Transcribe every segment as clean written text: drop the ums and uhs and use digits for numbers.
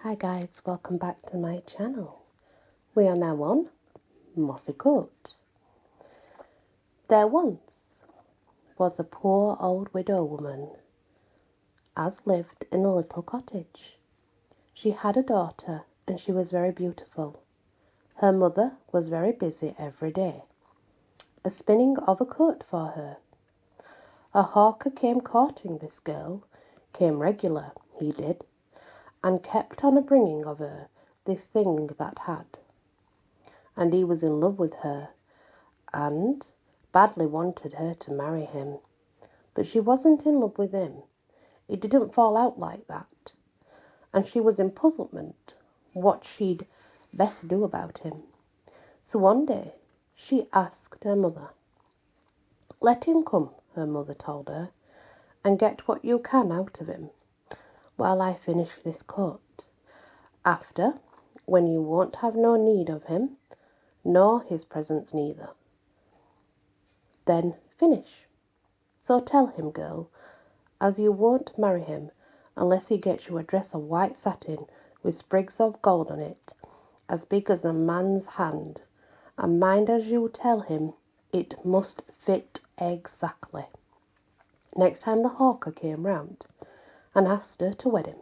Hi guys, welcome back to my channel. We are now on Mossycoat. There once was a poor old widow woman as lived in a little cottage. She had a daughter and she was very beautiful. Her mother was very busy every day, spinning of a coat for her. A hawker came courting this girl, came regular, he did, and kept on a-bringing of her this thing that had. And he was in love with her, and badly wanted her to marry him. But she wasn't in love with him. It didn't fall out like that. And she was in puzzlement what she'd best do about him. So one day she asked her mother. Let him come, her mother told her, and get what you can out of him, while I finish this coat. After, when you won't have no need of him, nor his presence neither, then finish. So tell him, girl, as you won't marry him unless he gets you a dress of white satin with sprigs of gold on it, as big as a man's hand, and mind as you tell him it must fit exactly. Next time the hawker came round and asked her to wed him,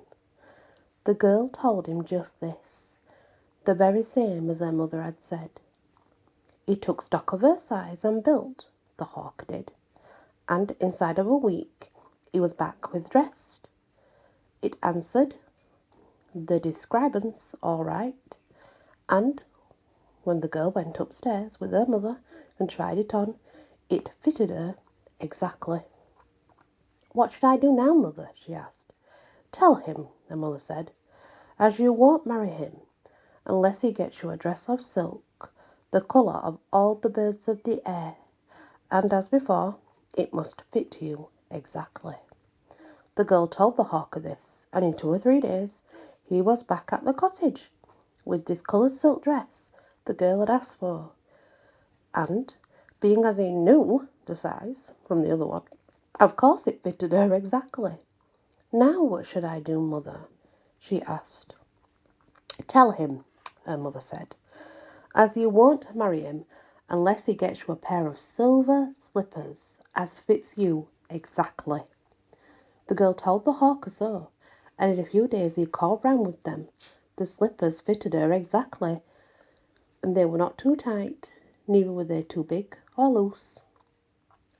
the girl told him just this, the very same as her mother had said. He took stock of her size and build, the hawker did, and inside of a week he was back with dressed. It answered the describance all right, and when the girl went upstairs with her mother and tried it on, it fitted her exactly. What should I do now, mother? She asked. Tell him, her mother said, as you won't marry him unless he gets you a dress of silk, the colour of all the birds of the air, and as before, it must fit you exactly. The girl told the hawker this, and in 2 or 3 days he was back at the cottage with this coloured silk dress the girl had asked for. And, being as he knew the size from the other one, of course it fitted her exactly. Now what should I do, mother? She asked. Tell him, her mother said, as you won't marry him unless he gets you a pair of silver slippers as fits you exactly. The girl told the hawker so, and in a few days he called round with them. The slippers fitted her exactly, and they were not too tight, neither were they too big or loose.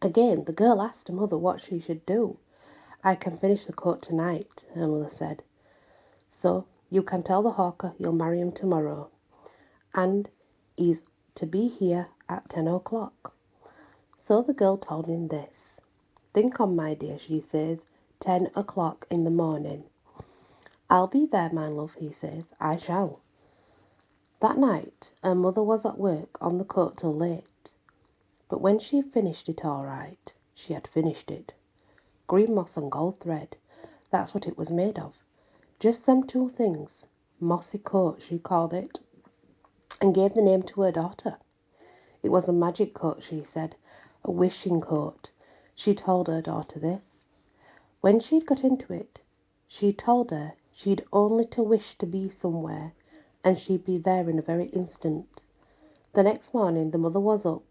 Again, the girl asked her mother what she should do. I can finish the coat tonight, her mother said. So you can tell the hawker you'll marry him tomorrow, and he's to be here at 10 o'clock. So the girl told him this. Think on, my dear, she says, 10 o'clock in the morning. I'll be there, my love, he says. I shall. That night, her mother was at work on the coat till late. But when she finished it all right, she had finished it. Green moss and gold thread, that's what it was made of. Just them 2 things. Mossycoat, she called it, and gave the name to her daughter. It was a magic coat, she said, a wishing coat. She told her daughter this. When she'd got into it, she told her she'd only to wish to be somewhere, and she'd be there in a very instant. The next morning the mother was up.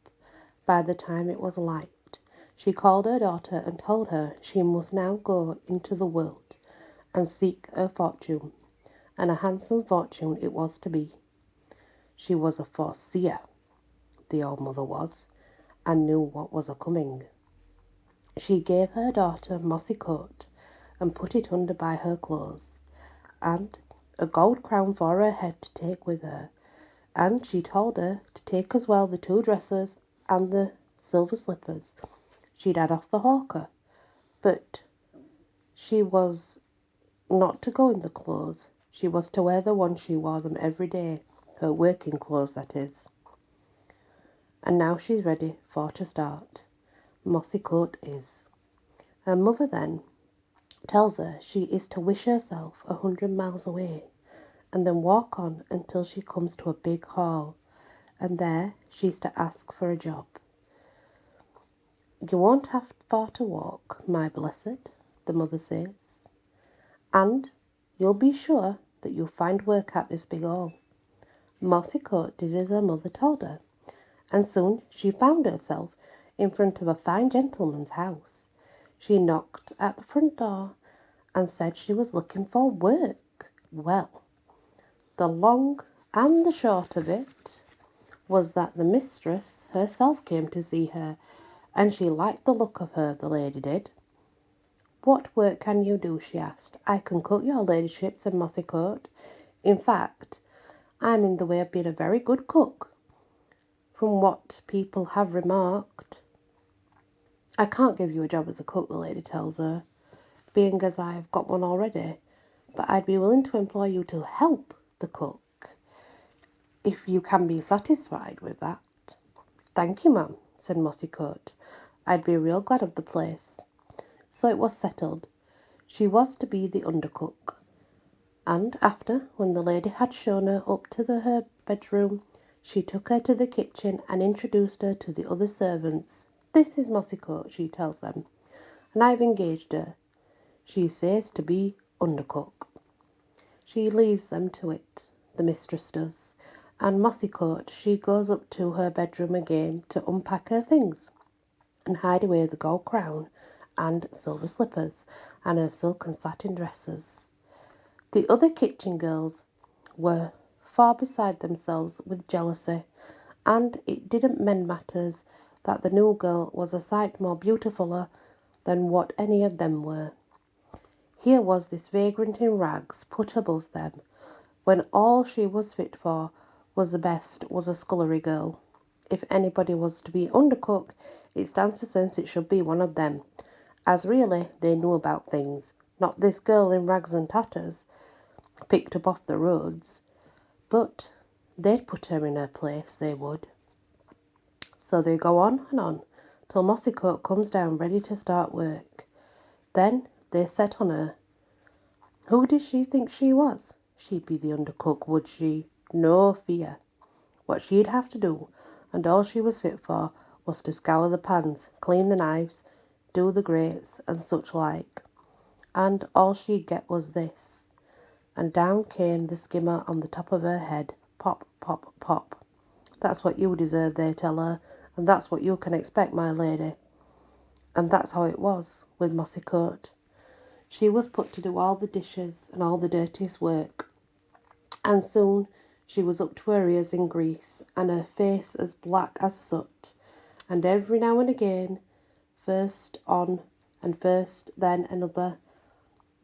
By the time it was light, she called her daughter and told her she must now go into the world and seek her fortune, and a handsome fortune it was to be. She was a foreseer, the old mother was, and knew what was a-coming. She gave her daughter Mossycoat and put it under by her clothes, and a gold crown for her head to take with her, and she told her to take as well the 2 dresses and the silver slippers she'd had off the hawker, but she was not to go in the clothes. She was to wear the ones she wore them every day, her working clothes, that is. And now she's ready for to start. Mossycoat is. Her mother then tells her she is to wish herself 100 miles away, and then walk on until she comes to a big hall, and there she's to ask for a job. You won't have far to walk, my blessed, the mother says, and you'll be sure that you'll find work at this big hall." Mossycoat did as her mother told her, and soon she found herself in front of a fine gentleman's house. She knocked at the front door and said she was looking for work. Well, the long and the short of it was that the mistress herself came to see her, and she liked the look of her, the lady did. "What work can you do?" she asked. "I can cook, your ladyship," said Mossycoat. "In fact, I'm in the way of being a very good cook, from what people have remarked." "I can't give you a job as a cook," the lady tells her, "being as I've got one already, but I'd be willing to employ you to help the cook, if you can be satisfied with that." "Thank you, ma'am," said Mossycoat. "I'd be real glad of the place." So it was settled. She was to be the undercook. And after, when the lady had shown her up to her bedroom, she took her to the kitchen and introduced her to the other servants. "This is Mossycoat," she tells them, "and I've engaged her. She says to be undercook." She leaves them to it, the mistress does, and Mossycoat, she goes up to her bedroom again to unpack her things and hide away the gold crown and silver slippers and her silk and satin dresses. The other kitchen girls were far beside themselves with jealousy, and it didn't mend matters that the new girl was a sight more beautifuller than what any of them were. Here was this vagrant in rags put above them, when all she was fit for was the best was a scullery girl. If anybody was to be undercook, it stands to sense it should be one of them, as really they knew about things, not this girl in rags and tatters, picked up off the roads. But they'd put her in her place, they would. So they go on and on, till Mossycoat comes down ready to start work. Then they set on her. Who did she think she was? She'd be the undercook, would she? No fear. What she'd have to do, and all she was fit for, was to scour the pans, clean the knives, do the grates, and such like. And all she'd get was this. And down came the skimmer on the top of her head. Pop, pop, pop. "That's what you deserve," they tell her, "and that's what you can expect, my lady." And that's how it was with Mossycoat. She was put to do all the dishes and all the dirtiest work, and soon she was up to her ears in grease, and her face as black as soot, and every now and again, first on and first then another,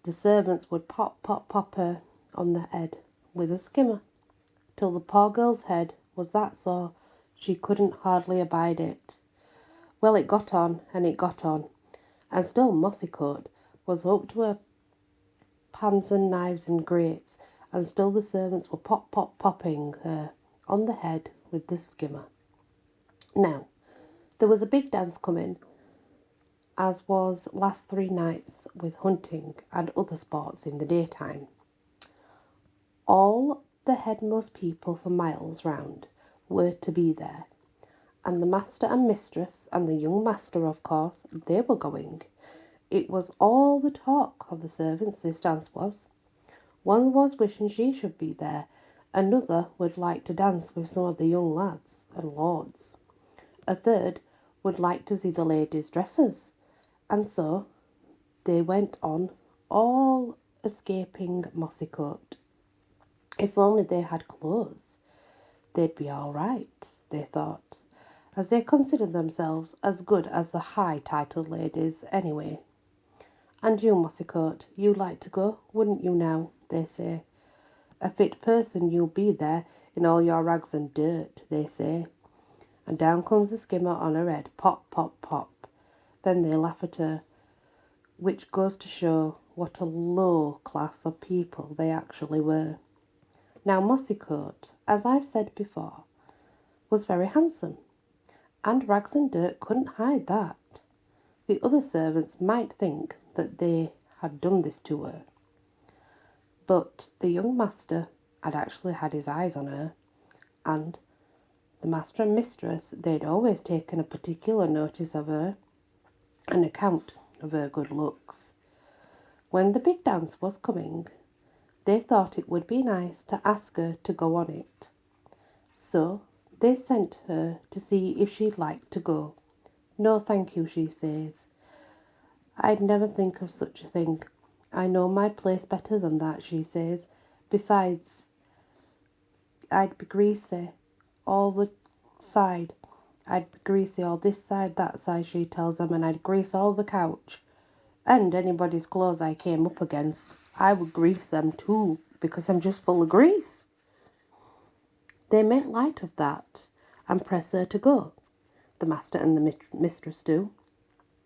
the servants would pop, pop, pop her on the head with a skimmer, till the poor girl's head was that sore she couldn't hardly abide it. Well, it got on, and it got on, and still Mossycoat was up to her pans and knives and grates, and still the servants were pop, pop, popping her on the head with the skimmer. Now, there was a big dance coming, as was last 3 nights, with hunting and other sports in the daytime. All the headmost people for miles round were to be there, and the master and mistress and the young master, of course, they were going. It was all the talk of the servants, this dance was. One was wishing she should be there, another would like to dance with some of the young lads and lords, a third would like to see the ladies' dresses, and so they went on, all escaping Mossycoat. If only they had clothes, they'd be all right, they thought, as they considered themselves as good as the high-titled ladies anyway. "And you, Mossycoat, you'd like to go, wouldn't you now?" they say. "A fit person you'll be there in all your rags and dirt," they say. And down comes the skimmer on her head, pop, pop, pop. Then they laugh at her, which goes to show what a low class of people they actually were. Now Mossycoat, as I've said before, was very handsome, and rags and dirt couldn't hide that. The other servants might think that they had done this to her, but the young master had actually had his eyes on her, and the master and mistress, they'd always taken a particular notice of her, an account of her good looks. When the big dance was coming, they thought it would be nice to ask her to go on it. So they sent her to see if she'd like to go. No, thank you, she says. I'd never think of such a thing. I know my place better than that, she says. Besides, I'd be greasy all the side. I'd be greasy all this side, that side, she tells them, and I'd grease all the couch. And anybody's clothes I came up against, I would grease them too, because I'm just full of grease. They make light of that and press her to go. The master and the mistress do.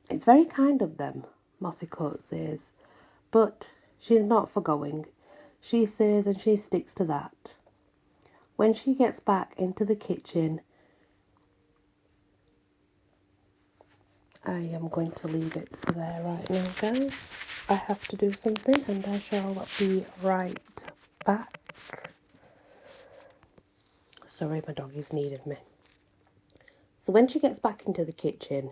It's very kind of them, Mossycoat says, but she's not for going, she says, and she sticks to that. When she gets back into the kitchen, I am going to leave it there right now, guys. I have to do something and I shall be right back. Sorry, my doggies needed me. So when she gets back into the kitchen,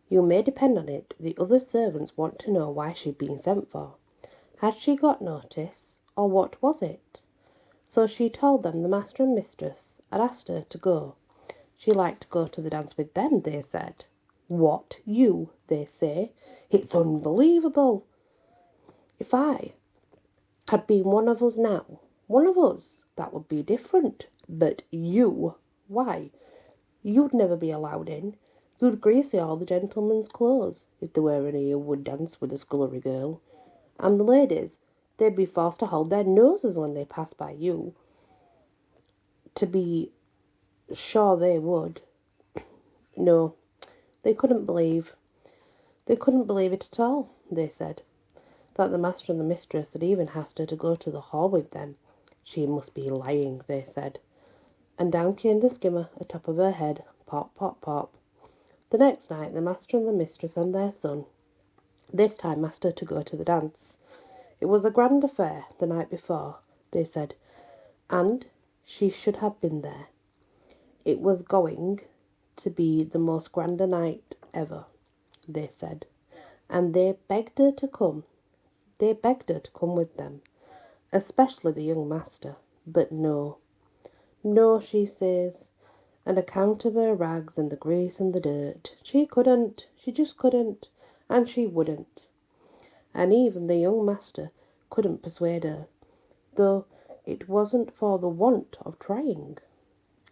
you may depend on it, the other servants want to know why she'd been sent for. Had she got notice, or what was it? So she told them the master and mistress had asked her to go. She liked to go to the dance with them, they said. What, you, they say. It's unbelievable. If I had been one of us now, one of us, that would be different. But you, why? You'd never be allowed in. You'd greasy all the gentlemen's clothes, if there were any who would dance with a scullery girl. And the ladies, they'd be forced to hold their noses when they passed by you. To be sure they would. No, they couldn't believe it at all, they said, that the master and the mistress had even asked her to go to the hall with them. She must be lying, they said. And down came the skimmer atop of her head, pop, pop, pop. The next night the master and the mistress and their son, this time asked her to go to the dance. It was a grand affair the night before, they said, and she should have been there. It was going to be the most grander night ever, they said, and they begged her to come. They begged her to come with them, especially the young master, but no. No, she says, on account of her rags and the grease and the dirt. She couldn't, she just couldn't, and she wouldn't. And even the young master couldn't persuade her, though it wasn't for the want of trying.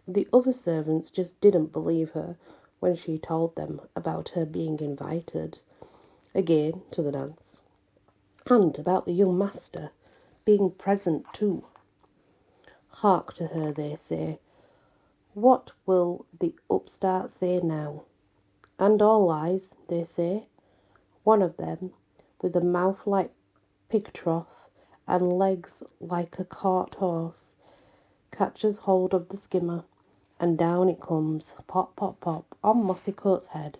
The other servants just didn't believe her when she told them about her being invited again to the dance, and about the young master being present too. Hark to her, they say. What will the upstart say now? And all lies, they say. One of them, with a mouth like pig trough and legs like a cart horse, catches hold of the skimmer, and down it comes, pop, pop, pop, on Mossycoat's head.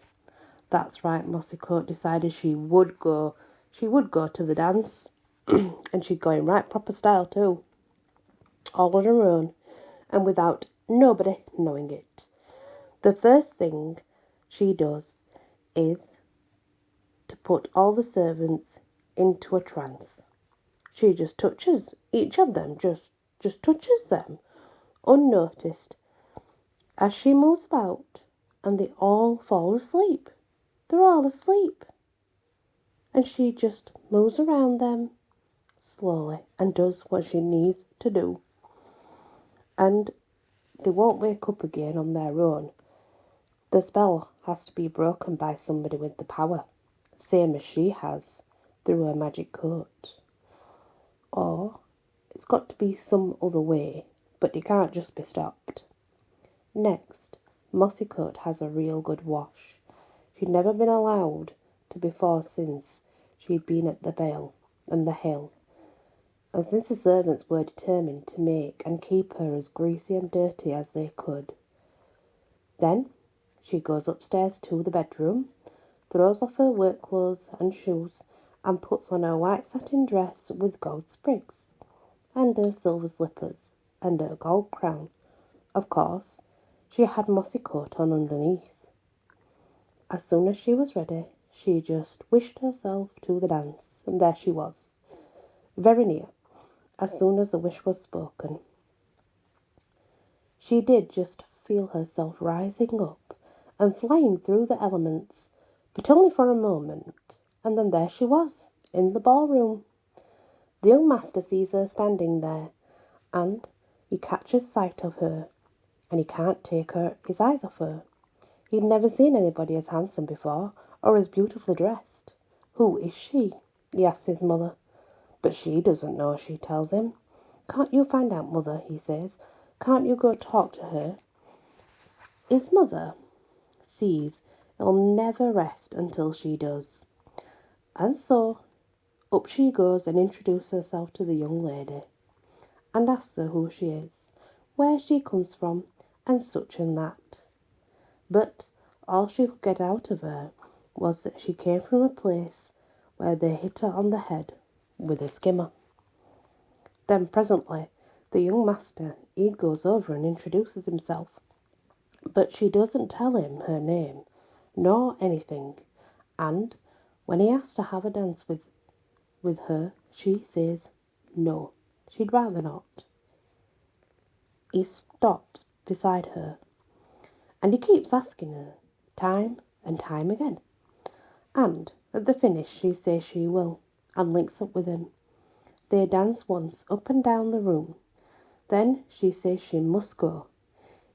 That's right, Mossycoat decided she would go. She would go to the dance, and she'd go in right proper style too, all on her own, and without nobody knowing it. The first thing she does is to put all the servants into a trance. She just touches each of them, just touches them, unnoticed, as she moves about, and they all fall asleep. They're all asleep. And she just moves around them slowly and does what she needs to do. And they won't wake up again on their own. The spell has to be broken by somebody with the power, same as she has, through her magic coat. Or it's got to be some other way, but it can't just be stopped. Next, Mossycoat has a real good wash. She'd never been allowed to before since she'd been at the Vale and the Hill, and since the servants were determined to make and keep her as greasy and dirty as they could. Then she goes upstairs to the bedroom, throws off her work clothes and shoes, and puts on her white satin dress with gold sprigs, and her silver slippers, and her gold crown. Of course, she had Mossycoat on underneath. As soon as she was ready, she just wished herself to the dance, and there she was, very near, as soon as the wish was spoken. She did just feel herself rising up and flying through the elements, but only for a moment, and then there she was, in the ballroom. The young master sees her standing there, and he catches sight of her, and he can't take his eyes off her. He'd never seen anybody as handsome before, or as beautifully dressed. "Who is she?" he asks his mother. But she doesn't know, she tells him. "Can't you find out, mother?" he says. "Can't you go talk to her?" His mother sees he'll never rest until she does. And so up she goes and introduces herself to the young lady, and asks her who she is, where she comes from, and such and that. But all she could get out of her was that she came from a place where they hit her on the head with a skimmer. Then presently the young master, he goes over and introduces himself, but she doesn't tell him her name, nor anything, and when he asks to have a dance with her, she says no, she'd rather not. He stops beside her, and he keeps asking her, time and time again. And at the finish she says she will, and links up with him. They dance once up and down the room. Then she says she must go.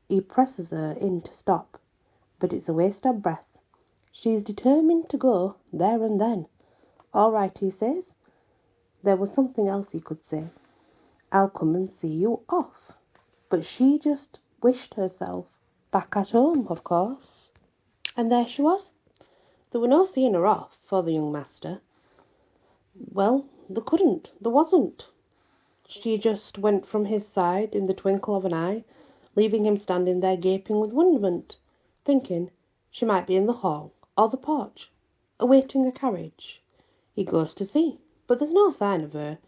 He presses her in to stop, but it's a waste of breath. She's determined to go there and then. "All right," he says. There was something else he could say. "I'll come and see you off." But she just wished herself back at home, of course. And there she was. There were no seeing her off for the young master. Well, there wasn't. She just went from his side in the twinkle of an eye, leaving him standing there gaping with wonderment, thinking she might be in the hall or the porch, awaiting a carriage. He goes to see, but there's no sign of her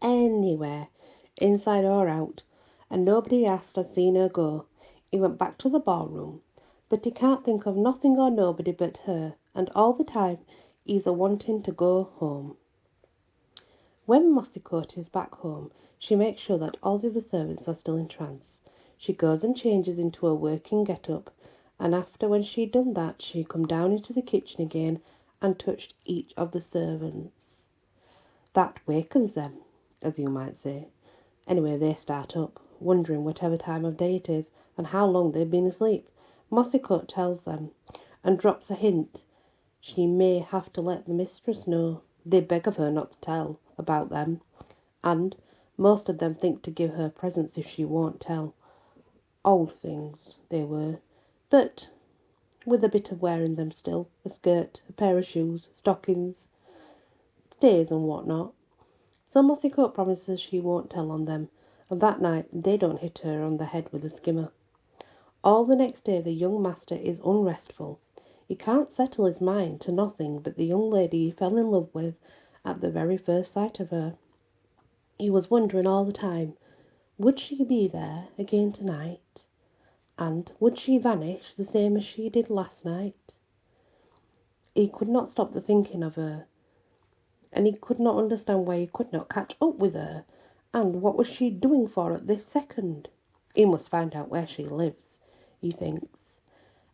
anywhere, inside or out, and nobody asked had seen her go. He went back to the ballroom, but he can't think of nothing or nobody but her, and all the time he's a-wanting to go home. When Mossycoat is back home, she makes sure that all the other servants are still in trance. She goes and changes into her working get-up, and after when she'd done that, she come down into the kitchen again and touched each of the servants. That wakens them, as you might say. Anyway, they start up, wondering whatever time of day it is, and how long they've been asleep. Mossycoat tells them, and drops a hint she may have to let the mistress know. They beg of her not to tell about them, and most of them think to give her presents if she won't tell. Old things they were, but with a bit of wear in them still, a skirt, a pair of shoes, stockings, stays and what not. So Mossycoat promises she won't tell on them, and that night they don't hit her on the head with a skimmer. All the next day the young master is unrestful. He can't settle his mind to nothing but the young lady he fell in love with at the very first sight of her. He was wondering all the time, would she be there again tonight? And would she vanish the same as she did last night? He could not stop the thinking of her, and he could not understand why he could not catch up with her, and what was she doing for at this second? He must find out where she lives, he thinks.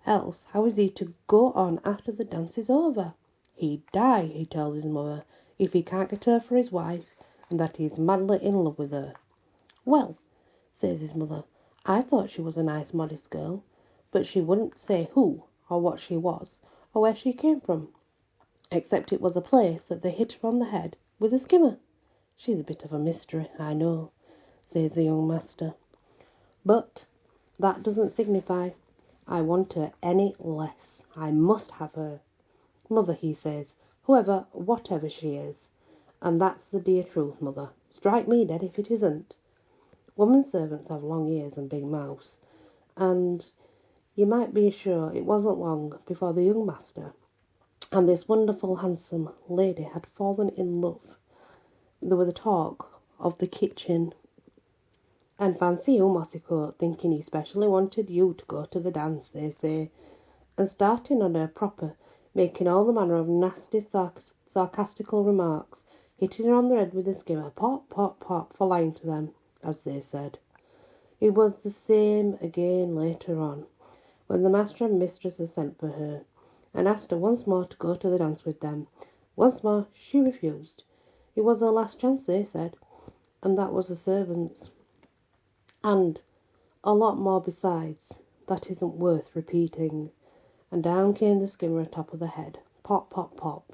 Else, how is he to go on after the dance is over? He'd die, he tells his mother, if he can't get her for his wife, and that he's madly in love with her. "Well," says his mother, "I thought she was a nice modest girl, but she wouldn't say who, or what she was, or where she came from, except it was a place that they hit her on the head with a skimmer. She's a bit of a mystery, I know," says the young master. "But that doesn't signify. I want her any less. I must have her. Mother," he says, whatever she is. And that's the dear truth, mother. Strike me dead if it isn't. Women servants have long ears and big mouths, and you might be sure it wasn't long before the young master and this wonderful handsome lady had fallen in love. There was the talk of the kitchen. And fancy you, Mossycoat, thinking he specially wanted you to go to the dance, they say, and starting on her proper, making all the manner of nasty sarcastical remarks, hitting her on the head with the skimmer, pop, pop, pop, for lying to them, as they said. It was the same again later on, when the master and mistress had sent for her, and asked her once more to go to the dance with them. Once more she refused. It was her last chance, they said, and that was the servants. And a lot more besides, that isn't worth repeating. And down came the skimmer atop of the head. Pop, pop, pop.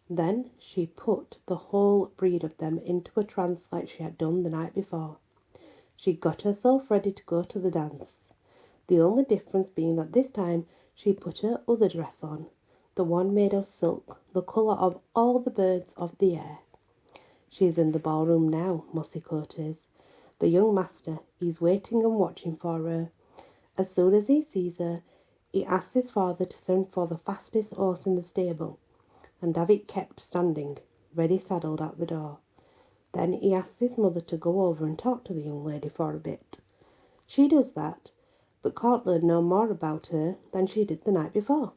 Then she put the whole breed of them into a trance like she had done the night before. She got herself ready to go to the dance, the only difference being that this time she put her other dress on, the one made of silk, the colour of all the birds of the air. She's in the ballroom now, Mossycoat is. The young master, he's waiting and watching for her. As soon as he sees her, he asks his father to send for the fastest horse in the stable, and have it kept standing, ready saddled at the door. Then he asks his mother to go over and talk to the young lady for a bit. She does that, but can't learn no more about her than she did the night before.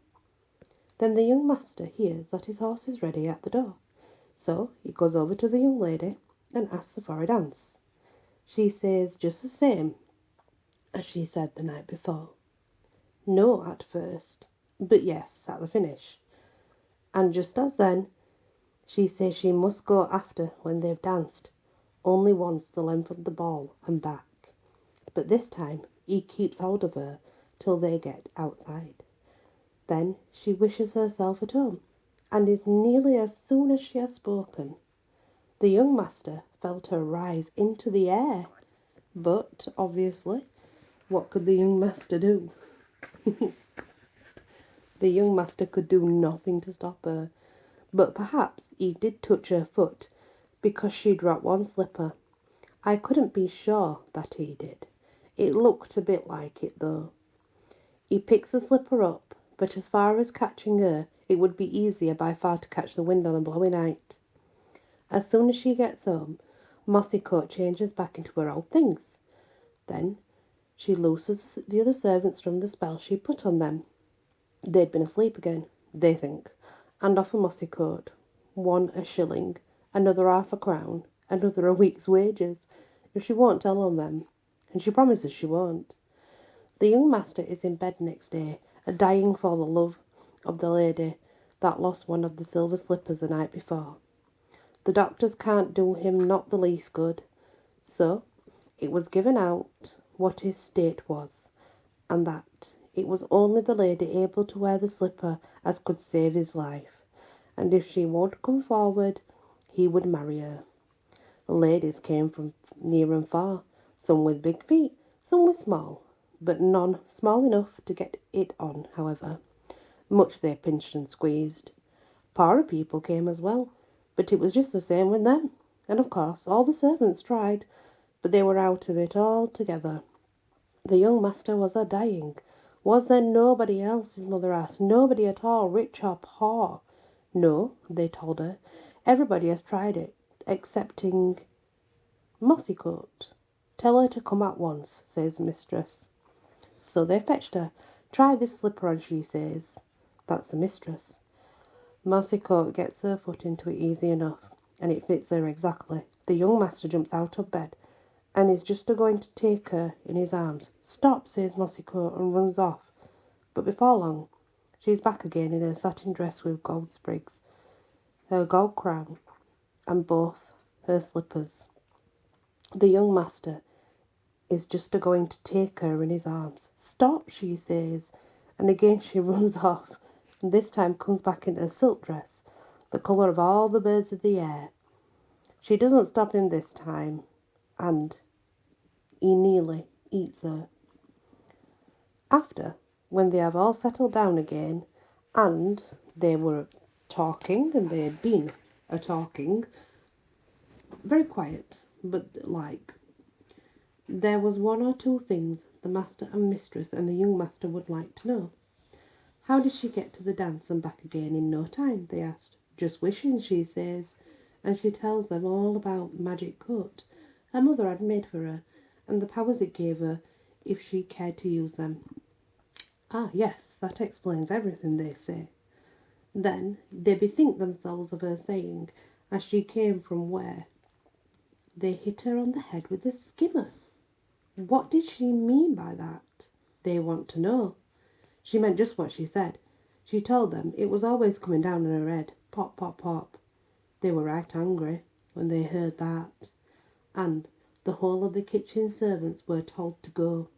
Then the young master hears that his horse is ready at the door, so he goes over to the young lady and asks her for a dance. She says just the same as she said the night before. No at first, but yes at the finish. And just as then, she says she must go after when they've danced, only once the length of the ball and back. But this time he keeps hold of her till they get outside. Then she wishes herself at home, and is nearly as soon as she has spoken. The young master felt her rise into the air, but obviously, what could the young master do? The young master could do nothing to stop her, but perhaps he did touch her foot, because she dropped one slipper. I couldn't be sure that he did. It looked a bit like it, though. He picks the slipper up, but as far as catching her, it would be easier by far to catch the wind on a blowy night. As soon as she gets home, Mossycoat changes back into her old things. Then she looses the other servants from the spell she put on them. They'd been asleep again, they think, and offer Mossycoat, one a shilling, another half a crown, another a week's wages, if she won't tell on them, and she promises she won't. The young master is in bed next day, a-dying for the love of the lady that lost one of the silver slippers the night before. The doctors can't do him not the least good, so it was given out what his state was, and that it was only the lady able to wear the slipper as could save his life, and if she won't come forward, he would marry her. The ladies came from near and far, some with big feet, some with small, but none small enough to get it on, however. Much they pinched and squeezed. Poorer people came as well, but it was just the same with them, and of course all the servants tried, but they were out of it altogether. The young master was a-dying. Was there nobody else, his mother asked, nobody at all, rich or poor? No, they told her, everybody has tried it, excepting Mossycoat. Tell her to come at once, says mistress. So they fetched her. Try this slipper on, she says. That's the mistress. Mossycoat gets her foot into it easy enough, and it fits her exactly. The young master jumps out of bed, and is just a-going to take her in his arms. Stop, says Mossycoat, and runs off. But before long, she's back again in her satin dress with gold sprigs, her gold crown, and both her slippers. The young master is just a-going to take her in his arms. Stop, she says, and again she runs off, and this time comes back in her silk dress, the colour of all the birds of the air. She doesn't stop him this time, and he nearly eats her. After, when they have all settled down again, and they were talking, and they had been a-talking, very quiet, but like, there was one or two things the master and mistress and the young master would like to know. How did she get to the dance and back again in no time, they asked. Just wishing, she says, and she tells them all about the magic coat her mother had made for her, and the powers it gave her if she cared to use them. Ah, yes, that explains everything, they say. Then they bethink themselves of her saying, as she came from where they hit her on the head with a skimmer. What did she mean by that? They want to know. She meant just what she said. She told them it was always coming down on her head. Pop, pop, pop. They were right angry when they heard that. And the whole of the kitchen servants were told to go.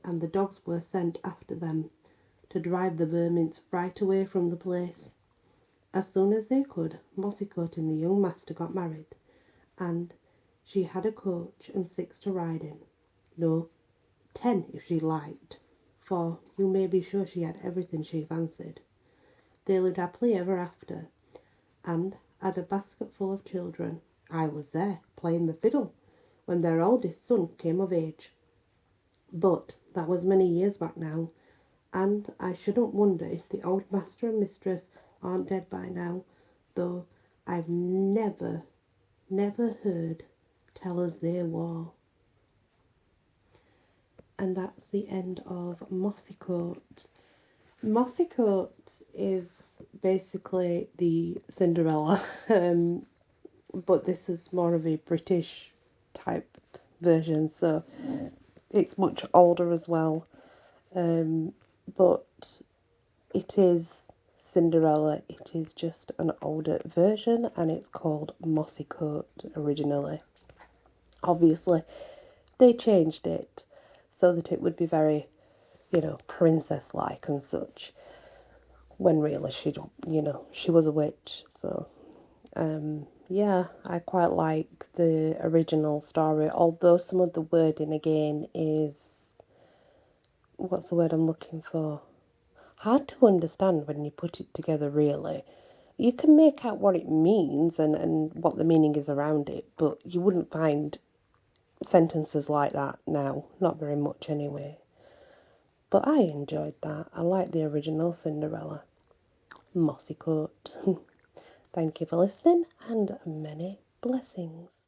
And the dogs were sent after them to drive the vermins right away from the place. As soon as they could, Mossycoat and the young master got married, and she had a coach and 6 to ride in. No, 10 if she liked, for you may be sure she had everything she fancied. They lived happily ever after, and had a basket full of children. I was there, playing the fiddle, when their oldest son came of age. But that was many years back now, and I shouldn't wonder if the old master and mistress aren't dead by now, though I've never heard tell us they were. And that's the end of Mossycoat. Mossycoat is basically the Cinderella, but this is more of a British type version, so it's much older as well. But it is Cinderella, it is just an older version, and it's called Mossycoat originally. Obviously, they changed it so that it would be very, princess-like and such, when really she was a witch. So, yeah, I quite like the original story, although some of the wording again is, what's the word I'm looking for? Hard to understand when you put it together, really. You can make out what it means and what the meaning is around it, but you wouldn't find sentences like that now. Not very much, anyway. But I enjoyed that. I like the original Cinderella. Mossycoat. Thank you for listening, and many blessings.